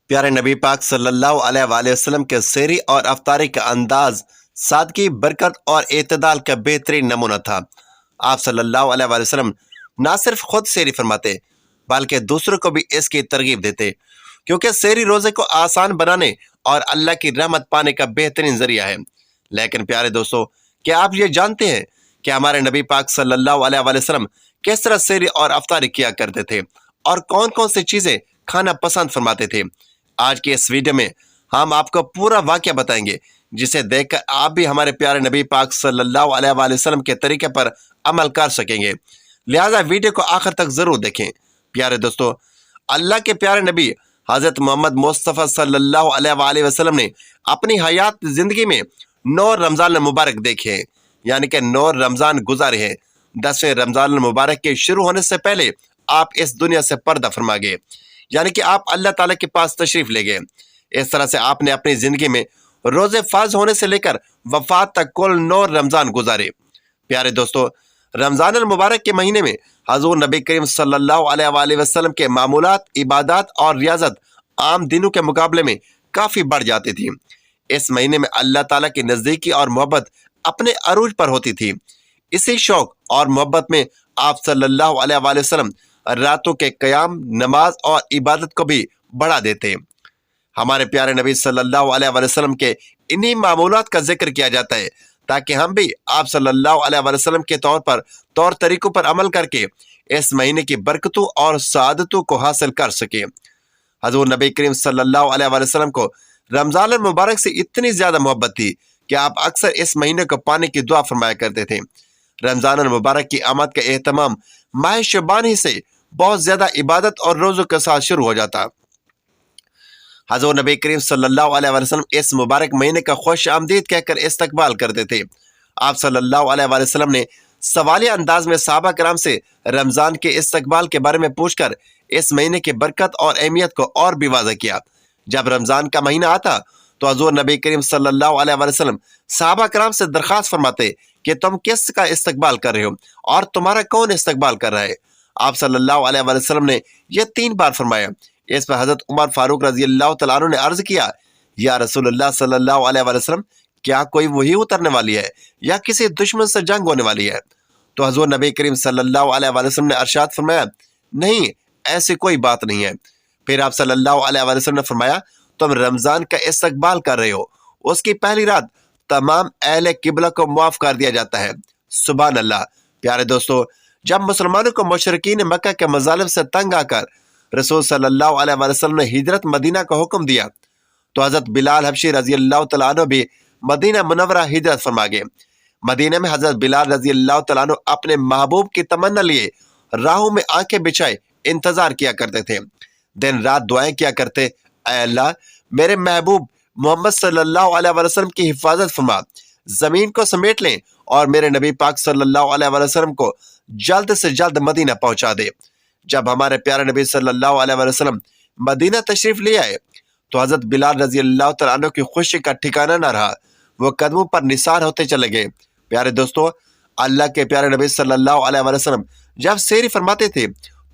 پیارے نبی پاک صلی اللہ علیہ وآلہ وسلم کے سحری اور افطاری کا انداز سادگی، برکت اور اعتدال کا بہترین نمونہ تھا۔ آپ صلی اللہ علیہ وآلہ وسلم نہ صرف خود سحری فرماتے بلکہ دوسروں کو بھی اس کی ترغیب دیتے، کیونکہ سحری روزے کو آسان بنانے اور اللہ کی رحمت پانے کا بہترین ذریعہ ہے۔ لیکن پیارے دوستو، کیا آپ یہ جانتے ہیں کہ ہمارے نبی پاک صلی اللہ علیہ وآلہ وسلم کس طرح سحری اور افطاری کیا کرتے تھے اور کون کون سی چیزیں کھانا پسند فرماتے تھے؟ آج کے اس ویڈیو میں ہم آپ کو پورا واقعہ بتائیں گے، جسے دیکھ کر آپ بھی ہمارے پیارے نبی پاک صلی اللہ علیہ وآلہ وسلم کے طریقے پر عمل کر سکیں گے۔ لہٰذا ویڈیو کو آخر تک ضرور دیکھیں۔ پیارے دوستو، اللہ کے پیارے نبی حضرت محمد مصطفیٰ صلی اللہ علیہ وآلہ وسلم نے اپنی حیات زندگی میں 9 رمضان المبارک دیکھے ہیں، یعنی کہ 9 رمضان گزارے ہیں۔ 10ویں رمضان المبارک کے شروع ہونے سے پہلے آپ اس دنیا سے پردہ فرما گئے، یعنی کہ آپ اللہ تعالیٰ کے پاس تشریف لے گئے۔ اس طرح سے آپ نے اپنی زندگی میں روزے فرض ہونے سے لے کر وفات تک کل 9 رمضان گزارے۔ پیارے دوستو، رمضان المبارک کے مہینے میں حضور نبی کریم صلی اللہ علیہ وآلہ وسلم کے معمولات، عبادات اور ریاضت عام دنوں کے مقابلے میں کافی بڑھ جاتی تھی۔ اس مہینے میں اللہ تعالیٰ کی نزدیکی اور محبت اپنے عروج پر ہوتی تھی۔ اسی شوق اور محبت میں آپ صلی اللہ علیہ وآلہ وسلم راتوں کے قیام، نماز اور عبادت کو بھی بڑھا دیتے۔ ہمارے پیارے نبی صلی اللہ علیہ وآلہ وسلم کے انہی معمولات کا ذکر کیا جاتا ہے تاکہ ہم بھی آپ صلی اللہ علیہ وآلہ وسلم کے طور طریقوں پر عمل کر کے اس مہینے کی برکتوں اور سعادتوں کو حاصل کر سکیں۔ حضور نبی کریم صلی اللہ علیہ وآلہ وسلم کو رمضان المبارک سے اتنی زیادہ محبت تھی کہ آپ اکثر اس مہینے کو پانے کی دعا فرمایا کرتے تھے۔ رمضان المبارک کی آمد کا اہتمام ماہ شعبان ہی سے بہت زیادہ عبادت اور روزوں کے ساتھ شروع ہو جاتا۔ حضور نبی کریم صلی اللہ علیہ وسلم اس مبارک مہینے کا خوش آمدید کہہ کر استقبال کرتے تھے۔ آپ صلی اللہ علیہ وسلم نے سوالیہ انداز میں صحابہ کرام سے رمضان کے استقبال کے بارے میں پوچھ کر اس مہینے کی برکت اور اہمیت کو اور بھی واضح کیا۔ جب رمضان کا مہینہ آتا تو حضور نبی کریم صلی اللہ علیہ وسلم صحابہ کرام سے درخواست فرماتے کہ تم کس کا استقبال کر رہے ہو اور تمہارا کون استقبال کر رہا ہے؟ آپ صلی اللہ علیہ وسلم نے یہ 3 بار فرمایا۔ اس پر حضرت عمر فاروق رضی اللہ تعالیٰ عنہ نے عرض کیا، یا رسول اللہ صلی اللہ علیہ وسلم، کیا کوئی وحی اترنے والی ہے یا کسی دشمن سے جنگ ہونے والی ہے؟ تو حضور نبی کریم صلی اللہ علیہ وسلم نے ارشاد فرمایا، نہیں، ایسی کوئی بات نہیں ہے۔ پھر آپ صلی اللہ علیہ وسلم نے فرمایا، تم رمضان کا استقبال کر رہے ہو، اس کی پہلی رات تمام اہل قبلہ کو معاف کر دیا جاتا ہے۔ سبحان اللہ۔ پیارے دوستو، جب مسلمانوں کو مشرکین مکہ کے مظالم سے تنگ آ کر رسول صلی اللہ علیہ وسلم نے ہجرت مدینہ کا حکم دیا تو حضرت بلال حبشی رضی اللہ تعالیٰ عنہ بھی مدینہ منورہ ہجرت فرما گئے۔ مدینہ میں حضرت بلال رضی اللہ تعالیٰ عنہ اپنے محبوب کی تمنا لیے راہوں میں آنکھیں بچھائے انتظار کیا کرتے تھے، دن رات دعائیں کیا کرتے، اے اللہ، میرے محبوب محمد صلی اللہ علیہ وسلم کی حفاظت فرما، زمین کو سمیٹ لیں اور میرے نبی پاک صلی اللہ علیہ وسلم کو جلد سے جلد مدینہ پہنچا دے۔ جب ہمارے پیارے نبی صلی اللہ علیہ وسلم مدینہ تشریف لے آئے تو حضرت بلال رضی اللہ تعالیٰ عنہ کی خوشی کا ٹھکانہ نہ رہا، وہ قدموں پر نثار ہوتے چلے گئے۔ پیارے دوستو، اللہ کے پیارے نبی صلی اللہ علیہ وسلم جب سحری فرماتے تھے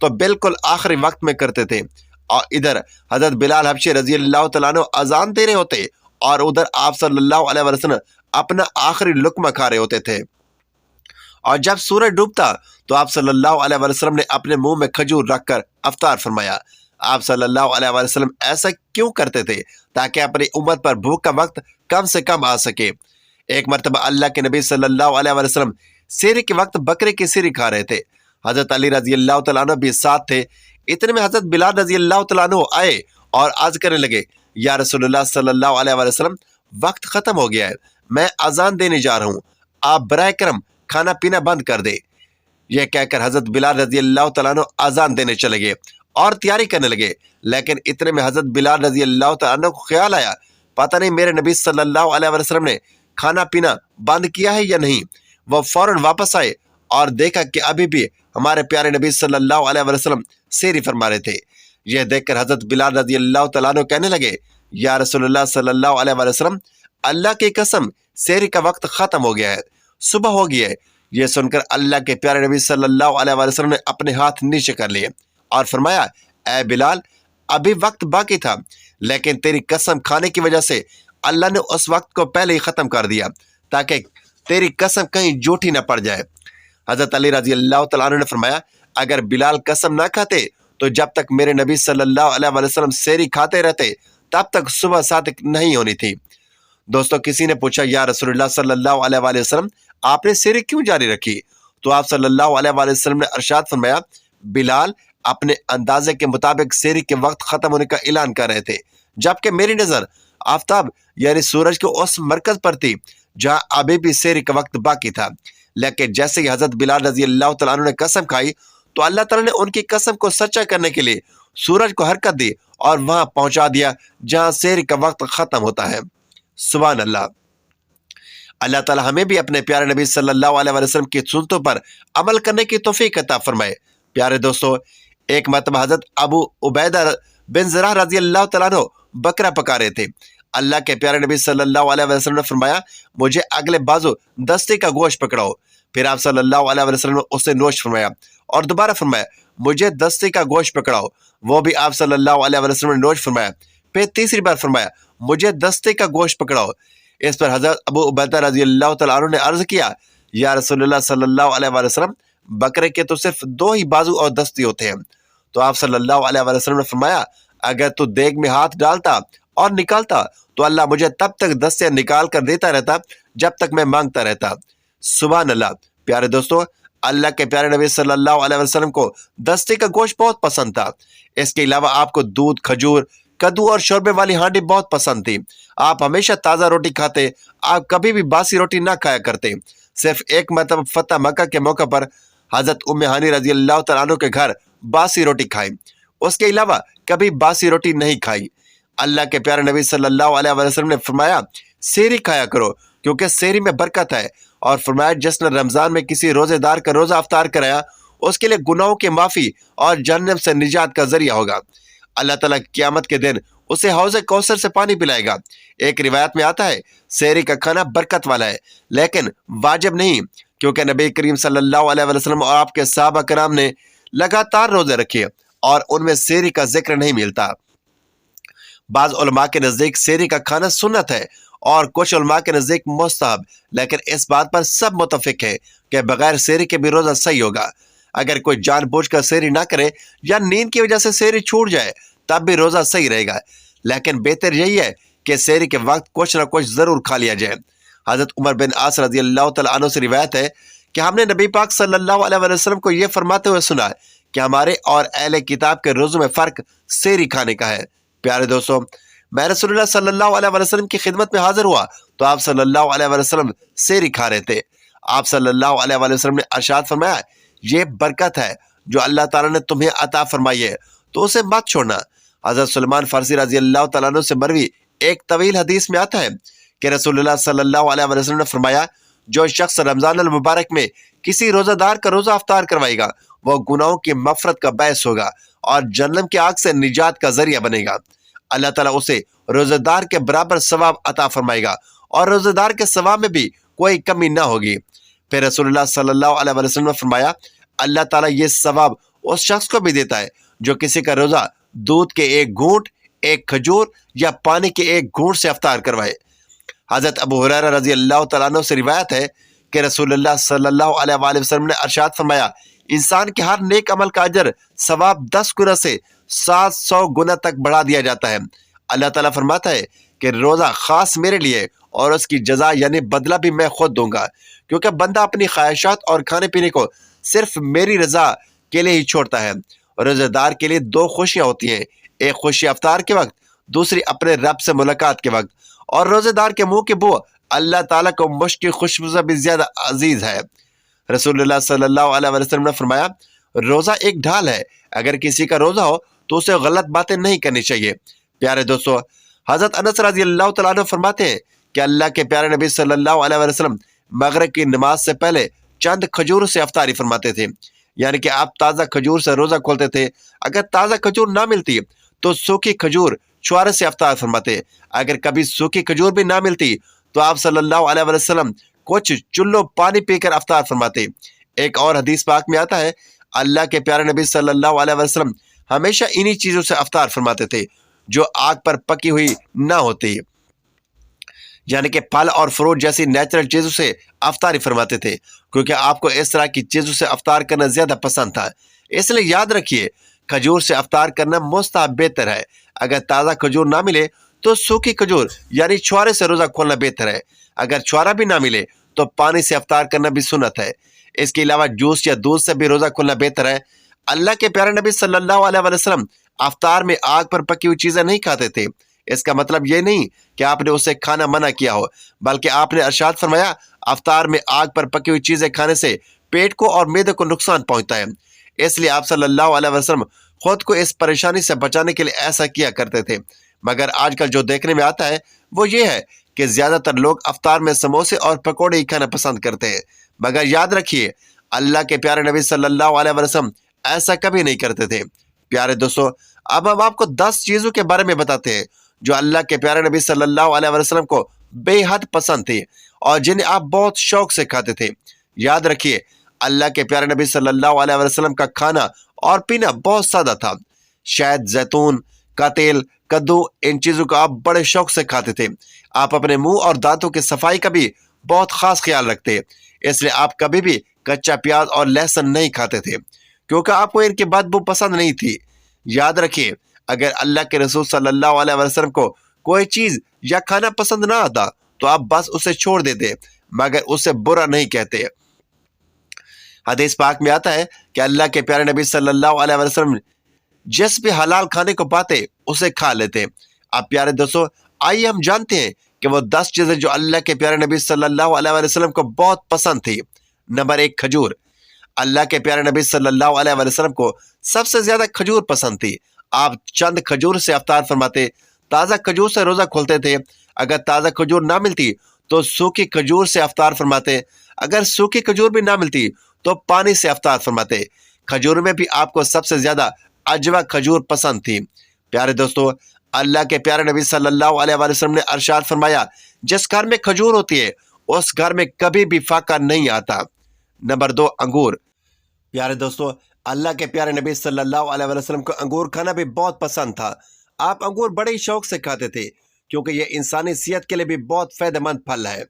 تو بالکل آخری وقت میں کرتے تھے، اور ادھر حضرت بلال حبشی رضی اللہ تعالیٰ عنہ اذان دے رہے ہوتے اور ادھر آپ صلی اللہ علیہ وسلم اپنا آخری لقمہ کھا رہے ہوتے تھے۔ اور جب سورج ڈوبتا تو آپ صلی اللہ علیہ وسلم نے اپنے منہ میں کھجور رکھ کر افطار فرمایا۔ آپ صلی اللہ علیہ وسلم ایسا کیوں کرتے تھے؟ تاکہ اپنی امت پر بھوک کا وقت کم سے کم آ سکے۔ ایک مرتبہ اللہ کے نبی صلی اللہ علیہ وسلم سحری کے وقت بکرے کی سحری کھا رہے تھے۔ حضرت علی رضی اللہ تعالیٰ عنہ بھی ساتھ تھے۔ اتنے میں حضرت بلال رضی اللہ تعالیٰ عنہ آئے اور عرض کرنے لگے، یا رسول اللہ صلی اللہ علیہ وسلم، وقت ختم ہو گیا ہے، میں اذان دینے جا رہا ہوں، آپ برائے کرم کھانا پینا بند کر دے۔ یہ کہہ کر حضرت بلال رضی اللہ تعالیٰ عنہ اذان دینے چلے گئے اور تیاری کرنے لگے، لیکن اتنے میں حضرت بلال رضی اللہ تعالیٰ عنہ کو خیال آیا، پتہ نہیں میرے نبی صلی اللہ علیہ وسلم نے کھانا پینا بند کیا ہے یا نہیں۔ وہ فوراً واپس آئے اور دیکھا کہ ابھی بھی ہمارے پیارے نبی صلی اللہ علیہ وسلم سحری فرما رہے تھے۔ یہ دیکھ کر حضرت بلال رضی اللہ تعالیٰ عنہ کہنے لگے، یا رسول اللہ صلی اللہ علیہ وسلم، اللہ کی قسم، سحری کا وقت ختم ہو گیا ہے، صبح ہو گئی ہے۔ یہ سن کر اللہ کے پیارے نبی صلی اللہ علیہ وسلم نے اپنے ہاتھ نیچے کر لیے اور فرمایا، اے بلال، ابھی وقت باقی تھا، لیکن تیری قسم کھانے کی وجہ سے اللہ نے اس وقت کو پہلے ہی ختم کر دیا تاکہ تیری قسم کہیں جھوٹی نہ پڑ جائے۔ حضرت علی رضی اللہ تعالیٰ عنہ نے فرمایا، اگر بلال قسم نہ کھاتے تو جب تک میرے نبی صلی اللہ علیہ وسلم سحری کھاتے رہتے تب تک صبح صادق نہیں ہونی تھی۔ دوستو، کسی نے پوچھا، یا رسول اللہ صلی اللہ علیہ وآلہ وسلم، آپ نے سحری کیوں جاری رکھی؟ تو آپ صلی اللہ علیہ وآلہ وسلم نے ارشاد فرمایا، بلال اپنے اندازے کے مطابق سحری کے وقت ختم ہونے کا اعلان کر رہے تھے، جبکہ میری نظر آفتاب یعنی سورج کے اس مرکز پر تھی جہاں ابھی بھی سحری کا وقت باقی تھا۔ لیکن جیسے ہی حضرت بلال رضی اللہ تعالیٰ عنہ نے قسم کھائی تو اللہ تعالیٰ نے ان کی قسم کو سچا کرنے کے لیے سورج کو حرکت دی اور وہاں پہنچا دیا جہاں سحری کا وقت ختم ہوتا ہے۔ سبحان اللہ۔ اللہ تعالیٰ ہمیں بھی اپنے پیارے نبی صلی اللہ علیہ وسلم کی سنتوں پر عمل کرنے کی توفیق عطا فرمائے۔ پیارے دوستو، ایک مرتبہ حضرت ابو عبیدہ بن زرہ رضی اللہ تعالیٰ عنہ بکرا پکا رہے تھے۔ اللہ کے پیارے نبی صلی اللہ علیہ وسلم نے فرمایا، مجھے اگلے بازو دستے کا گوشت پکڑاؤ۔ پھر آپ صلی اللہ علیہ وسلم نے اسے نوش فرمایا اور دوبارہ فرمایا، مجھے دستے کا گوشت پکڑاؤ۔ وہ بھی آپ صلی اللہ علیہ وسلم نے نوش فرمایا۔ پھر تیسری بار فرمایا، مجھے دستے کا گوشت پکڑاؤ۔ اس پر حضرت ابو عبیدہ رضی اللہ تعالیٰ عنہ نے عرض کیا، یا رسول اللہ صلی اللہ علیہ وسلم، بکرے کے تو صرف 2 ہی بازو اور دستی ہوتے ہیں۔ تو آپ صلی اللہ علیہ وسلم نے فرمایا، اگر تو دیگ میں ہاتھ ڈالتا اور نکالتا تو اللہ مجھے تب تک دستے نکال کر دیتا رہتا جب تک میں مانگتا رہتا۔ سبحان اللہ۔ پیارے دوستو، اللہ کے پیارے نبی صلی اللہ علیہ وسلم کو دستے کا گوشت بہت پسند تھا۔ اس کے علاوہ آپ کو دودھ، کھجور، کدو اور شوربے والی ہانڈی بہت پسند تھی۔ آپ ہمیشہ تازہ روٹی کھاتے، آپ کبھی بھی باسی روٹی نہ کھایا کرتے۔ صرف ایک مرتبہ فتح مکہ کے موقع پر حضرت ام ہانی رضی اللہ تعالیٰ عنہ کے گھر باسی روٹی کھائی، اس کے علاوہ کبھی باسی روٹی نہیں کھائی۔ اللہ کے پیارے نبی صلی اللہ علیہ وسلم نے فرمایا، سحری کھایا کرو کیونکہ سحری میں برکت ہے، اور فرمایا، جس نے رمضان میں کسی روزے دار کا روزہ افطار کرایا اس کے لیے گناہوں کی معافی اور جہنم سے نجات کا ذریعہ ہوگا۔ اللہ تعالیٰ قیامت کے دن اسے حوض کوثر سے پانی پلائے گا۔ ایک روایت میں آتا ہے، سحری کا کھانا برکت والا ہے لیکن واجب نہیں، کیونکہ نبی کریم صلی اللہ علیہ وسلم اور آپ کے صحابہ کرام نے لگاتار روزے رکھے اور ان میں سحری کا ذکر نہیں ملتا۔ بعض علماء کے نزدیک سحری کا کھانا سنت ہے اور کچھ علماء کے نزدیک مستحب، لیکن اس بات پر سب متفق ہے کہ بغیر سحری کے بھی روزہ صحیح ہوگا۔ اگر کوئی جان بوجھ کر سحری نہ کرے یا نیند کی وجہ سے سحری چھوٹ جائے تب بھی روزہ صحیح رہے گا، لیکن بہتر یہی ہے کہ سحری کے وقت کچھ نہ کچھ ضرور کھا لیا جائے۔ حضرت عمر بن عاص رضی اللہ تعالیٰ عنہ سے روایت ہے کہ ہم نے نبی پاک صلی اللہ علیہ وسلم کو یہ فرماتے ہوئے سنا کہ ہمارے اور اہل کتاب کے روزوں میں فرق سحری کھانے کا ہے۔ پیارے دوستو، میں رسول اللہ صلی اللہ علیہ وسلم کی خدمت میں حاضر ہوا تو آپ صلی اللہ علیہ وسلم سحری کھا رہے تھے۔ آپ صلی اللہ علیہ وسلم نے ارشاد فرمایا، یہ برکت ہے جو اللہ تعالیٰ نے تمہیں عطا فرمائی ہے تو اسے مت چھوڑنا۔ حضرت سلمان فارسی رضی اللہ تعالیٰ عنہ سے مروی ایک طویل حدیث میں آتا ہے کہ رسول اللہ صلی اللہ علیہ وسلم نے فرمایا، جو شخص رمضان المبارک میں کسی روزہ دار کا روزہ افطار کروائے گا وہ گناہوں کی مغفرت کا باعث ہوگا اور جہنم کی آگ سے نجات کا ذریعہ بنے گا۔ اللہ تعالیٰ اسے روزہ دار کے برابر ثواب عطا فرمائے گا اور روزہ دار کے ثواب میں بھی کوئی کمی نہ ہوگی۔ پھر رسول اللہ صلی اللہ علیہ وسلم نے فرمایا، اللہ تعالیٰ یہ ثواب اس شخص کو بھی دیتا ہے جو کسی کا روزہ دودھ کے 1 گھونٹ، 1 کھجور یا پانی کے 1 گھونٹ سے افطار کروائے۔ حضرت ابو ہریرہ رضی اللہ تعالیٰ عنہ سے روایت ہے کہ رسول اللہ صلی اللہ علیہ وآلہ وسلم نے ارشاد فرمایا، انسان کے ہر نیک عمل کا اجر ثواب 10 گنا سے 700 گنا تک بڑھا دیا جاتا ہے۔ اللہ تعالیٰ فرماتا ہے کہ روزہ خاص میرے لیے اور اس کی جزا یعنی بدلہ بھی میں خود دوں گا، کیونکہ بندہ اپنی خواہشات اور کھانے پینے کو صرف میری رضا کے لیے ہی چھوڑتا ہے۔ روزہ دار کے لیے 2 خوشیاں ہوتی ہیں، ایک خوشی افطار کے وقت، دوسری اپنے رب سے ملاقات کے وقت، اور روزہ دار کے منہ کی بو اللہ تعالیٰ کو مشک کی خوشبو سے بھی زیادہ عزیز ہے۔ رسول اللہ صلی اللہ علیہ وسلم نے فرمایا، روزہ ایک ڈھال ہے، اگر کسی کا روزہ ہو تو اسے غلط باتیں نہیں کرنی چاہیے۔ پیارے دوستو، حضرت انس رضی اللہ تعالیٰ عنہ فرماتے ہیں کہ اللہ کے پیارے نبی صلی اللہ علیہ وسلم مغرب کی نماز سے پہلے چند کھجور سے افطاری فرماتے تھے، یعنی کہ آپ تازہ کھجور سے روزہ کھولتے تھے۔ اگر تازہ کھجور نہ ملتی تو سوکھی کھجور چھوارے سے افطار فرماتے۔ اگر کبھی سوکھی کھجور بھی نہ ملتی تو آپ صلی اللہ علیہ وسلم کچھ چلو پانی پی کر افطار فرماتے۔ ایک اور حدیث پاک میں آتا ہے، اللہ کے پیارے نبی صلی اللہ علیہ وسلم ہمیشہ انہی چیزوں سے افطار فرماتے تھے جو آگ پر پکی ہوئی نہ ہوتی، یعنی کہ پھل اور فروٹ جیسی نیچرل چیزوں سے افطاری فرماتے تھے، کیونکہ آپ کو اس طرح کی چیزوں سے افطار کرنا زیادہ پسند تھا۔ اس لیے یاد رکھیے، کھجور سے افطار کرنا مستحب بہتر ہے۔ اگر تازہ کھجور نہ ملے تو سوکھی کھجور یعنی چھوارے سے روزہ کھولنا بہتر ہے۔ اگر چھوارا بھی نہ ملے تو پانی سے افطار کرنا بھی سنت ہے۔ اس کے علاوہ جوس یا دودھ سے بھی روزہ کھولنا بہتر ہے۔ اللہ کے پیارے نبی صلی اللہ علیہ وسلم افطار میں آگ پر پکی ہوئی چیزیں نہیں کھاتے تھے۔ اس کا مطلب یہ نہیں کہ آپ نے اسے کھانا منع کیا ہو، بلکہ آپ نے ارشاد فرمایا افطار میں آگ پر پکی ہوئی چیزیں کھانے سے پیٹ کو اور معدے کو نقصان پہنچتا ہے۔ اس لیے آپ صلی اللہ علیہ وسلم خود کو اس پریشانی سے بچانے کے لیے ایسا کیا کرتے تھے۔ مگر آج کل جو دیکھنے میں آتا ہے وہ یہ ہے کہ زیادہ تر لوگ افطار میں سموسے اور پکوڑے ہی کھانا پسند کرتے ہیں۔ مگر یاد رکھیے، اللہ کے پیارے نبی صلی اللہ علیہ وسلم ایسا کبھی نہیں کرتے تھے۔ پیارے دوستو، اب ہم آپ کو 10 چیزوں کے بارے میں بتاتے ہیں جو اللہ کے پیارے نبی صلی اللہ علیہ وسلم کو بے حد پسند تھی اور جنہیں آپ بہت شوق سے کھاتے تھے۔ یاد رکھیے، اللہ کے پیارے نبی صلی اللہ علیہ وسلم کا کھانا اور پینا بہت سادہ تھا۔ شہد، زیتون کا تیل، کدو، ان چیزوں کو آپ بڑے شوق سے کھاتے تھے۔ آپ اپنے منہ اور دانتوں کی صفائی کا بھی بہت خاص خیال رکھتے، اس لیے آپ کبھی بھی کچا پیاز اور لہسن نہیں کھاتے تھے، کیونکہ آپ کو ان کی بدبو پسند نہیں تھی۔ یاد رکھیے، اگر اللہ کے رسول صلی اللہ علیہ وسلم کو کوئی چیز یا کھانا پسند نہ آتا تو آپ بس اسے چھوڑ دیتے، مگر اسے برا نہیں کہتے۔ حدیث پاک میں آتا ہے کہ اللہ کے پیارے نبی صلی اللہ علیہ وسلم جس بھی حلال کھانے کو پاتے اسے کھا لیتے۔ اب پیارے دوستو، آئیے ہم جانتے ہیں کہ وہ 10 چیزیں جو اللہ کے پیارے نبی صلی اللہ علیہ وسلم کو بہت پسند تھی۔ نمبر 1، کھجور۔ اللہ کے پیارے نبی صلی اللہ علیہ وسلم کو سب سے زیادہ کھجور پسند تھی۔ آپ چند کھجور سے افطار فرماتے، تازہ کھجور سے روزہ کھولتے تھے۔ اگر تازہ کھجور نہ ملتی تو سوکھی کھجور سے افطار فرماتے۔ اگر سوکھی کھجور بھی نہ ملتی تو پانی سے افطار فرماتے۔ کھجور میں بھی آپ کو سب سے زیادہ اجوا کھجور پسند تھی۔ پیارے دوستو، اللہ کے پیارے نبی صلی اللہ علیہ وسلم نے ارشاد فرمایا، جس گھر میں کھجور ہوتی ہے اس گھر میں کبھی بھی فاقہ نہیں آتا۔ نمبر 2، انگور۔ پیارے دوستو، اللہ کے پیارے نبی صلی اللہ علیہ وسلم کو انگور کھانا بھی بہت پسند تھا۔ آپ انگور بڑے ہی شوق سے کھاتے تھے کیونکہ یہ انسانی صحت کے لیے بھی بہت فائدہ مند پھل ہے۔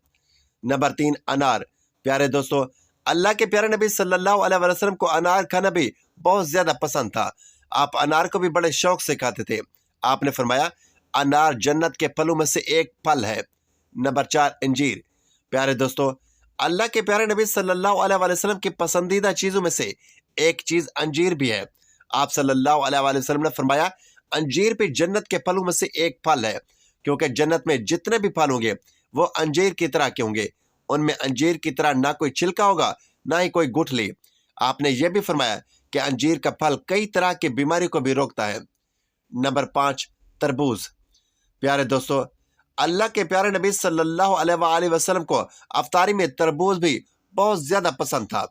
نمبر 3، انار۔ پیارے دوستو، اللہ کے پیارے نبی صلی اللہ علیہ وسلم کو انار کھانا بھی بہت زیادہ پسند تھا۔ آپ انار کو بھی بڑے شوق سے کھاتے تھے۔ آپ نے فرمایا، انار جنت کے پھلوں میں سے ایک پھل ہے۔ نمبر 4، انجیر۔ پیارے دوستو، اللہ کے پیارے نبی صلی اللہ علیہ وسلم کی پسندیدہ چیزوں میں سے ایک چیز انجیر بھی ہے۔ آپ صلی اللہ علیہ وسلم نے فرمایا، انجیر بھی جنت کے پھلوں میں سے ایک پھل ہے، کیونکہ جنت میں جتنے بھی پھل ہوں گے وہ انجیر کی طرح کے ہوں گے۔ ان میں انجیر کی طرح نہ کوئی چھلکا ہوگا نہ ہی کوئی گٹھلی۔ آپ نے یہ بھی فرمایا کہ انجیر کا پھل کئی طرح کی بیماری کو بھی روکتا ہے۔ نمبر 5، تربوز۔ پیارے دوستو، اللہ کے پیارے نبی صلی اللہ علیہ وآلہ وسلم کو افطاری میں تربوز بھی بہت زیادہ پسند تھا۔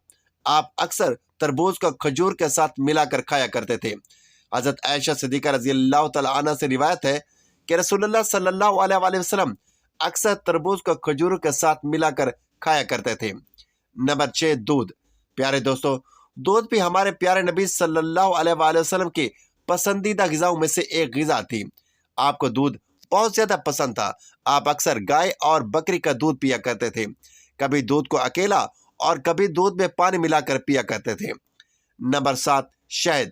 آپ اکثر تربوز کو کھجور کے ساتھ ملا کر کھایا کرتے تھے۔ حضرت عائشہ صدیقہ رضی اللہ تعالیٰ عنہ سے روایت ہے کہ رسول اللہ صلی اللہ علیہ وآلہ وسلم اکثر تربوز کو کھجوروں کے ساتھ ملا کر کھایا کرتے تھے۔ نمبر 6، دودھ۔ پیارے دوستو، دودھ بھی ہمارے پیارے نبی صلی اللہ علیہ وآلہ وسلم کی پسندیدہ غذاؤں میں سے ایک غذا تھی۔ آپ کو دودھ بہت زیادہ پسند تھا۔ آپ اکثر گائے اور بکری کا دودھ پیا کرتے تھے، کبھی دودھ کو اکیلا اور کبھی دودھ میں پانی ملا کر پیا کرتے تھے۔ نمبر 7، شہد۔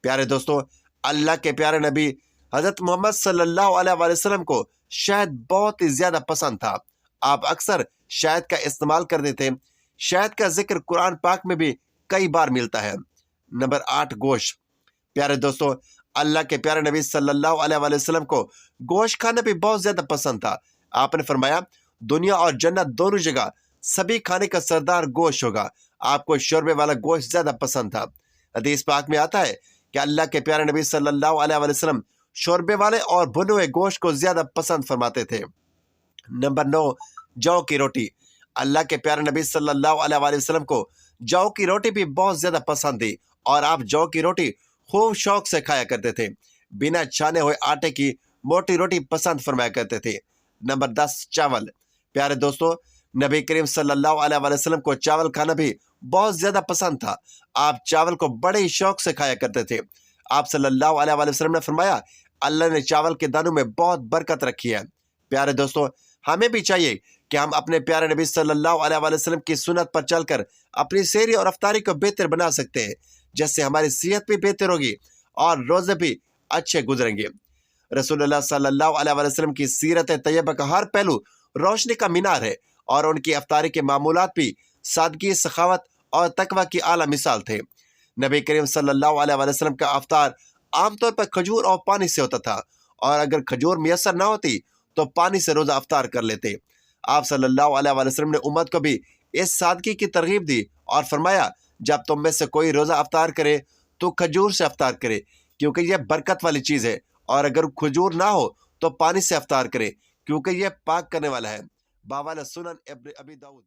پیارے دوستو، اللہ کے پیارے نبی حضرت محمد صلی اللہ علیہ وآلہ وسلم کو شہد بہت ہی زیادہ پسند تھا۔ آپ اکثر شہد کا استعمال کرتے تھے۔ شہد کا ذکر قرآن پاک میں بھی کئی بار ملتا ہے۔ نمبر 8، گوشت۔ پیارے دوستو، اللہ کے پیارے نبی صلی اللہ علیہ وآلہ وسلم کو گوشت کھانا بھی بہت زیادہ پسند تھا۔ آپ نے فرمایا، دنیا اور جنت دونوں جگہ سبھی کھانے کا سردار گوشت ہوگا۔ آپ کو شوربے والا گوشت زیادہ پسند تھا۔ حدیث پاک میں آتا ہے کہ اللہ کے پیارے نبی صلی اللہ علیہ وآلہ وسلم شوربے والے اور بھنے ہوئے گوشت کو زیادہ پسند فرماتے تھے۔ نمبر 9، جو کی روٹی۔ اللہ کے پیارے نبی صلی اللہ علیہ وآلہ وسلم کو جو کی روٹی بھی بہت زیادہ پسند تھی اور آپ جو کی روٹی خوب شوق سے کھایا کرتے تھے۔ بنا چھانے ہوئے آٹے کی موٹی روٹی پسند فرمایا کرتے تھے۔ نمبر 10، چاول۔ پیارے دوستو، نبی کریم صلی اللہ علیہ وآلہ وسلم کو چاول کھانا بھی بہت زیادہ پسند تھا۔ آپ چاول کو بڑے ہی شوق سے کھایا کرتے تھے۔ آپ صلی اللہ علیہ وآلہ وسلم نے فرمایا اللہ نے چاول کے دانوں میں بہت برکت رکھی ہے۔ پیارے دوستو، ہمیں بھی چاہیے کہ ہم اپنے پیارے نبی صلی اللہ علیہ وآلہ وسلم کی سنت پر چل کر اپنی سحری اور افطاری کو بہتر بنا سکتے ہیں، جس سے ہماری صحت بھی بہتر ہوگی اور روزے بھی اچھے گزریں گے۔ رسول اللہ صلی اللہ علیہ وآلہ وسلم کی سیرت طیبہ کا ہر پہلو روشنی کا مینار ہے، اور ان کی افطاری کے معمولات بھی سادگی، سخاوت اور تقوی کی اعلیٰ مثال تھے۔ نبی کریم صلی اللہ علیہ وآلہ وسلم کا افطار عام طور پر کھجور اور پانی سے ہوتا تھا، اور اگر کھجور میسر نہ ہوتی تو پانی سے روزہ افطار کر لیتے۔ آپ صلی اللہ علیہ وآلہ وسلم نے امت کو بھی اس سادگی کی ترغیب دی اور فرمایا جب تم میں سے کوئی روزہ افطار کرے تو کھجور سے افطار کرے، کیونکہ یہ برکت والی چیز ہے، اور اگر کھجور نہ ہو تو پانی سے افطار کرے، کیونکہ یہ پاک کرنے والا ہے۔ باوال سنن ابن ابی داؤد۔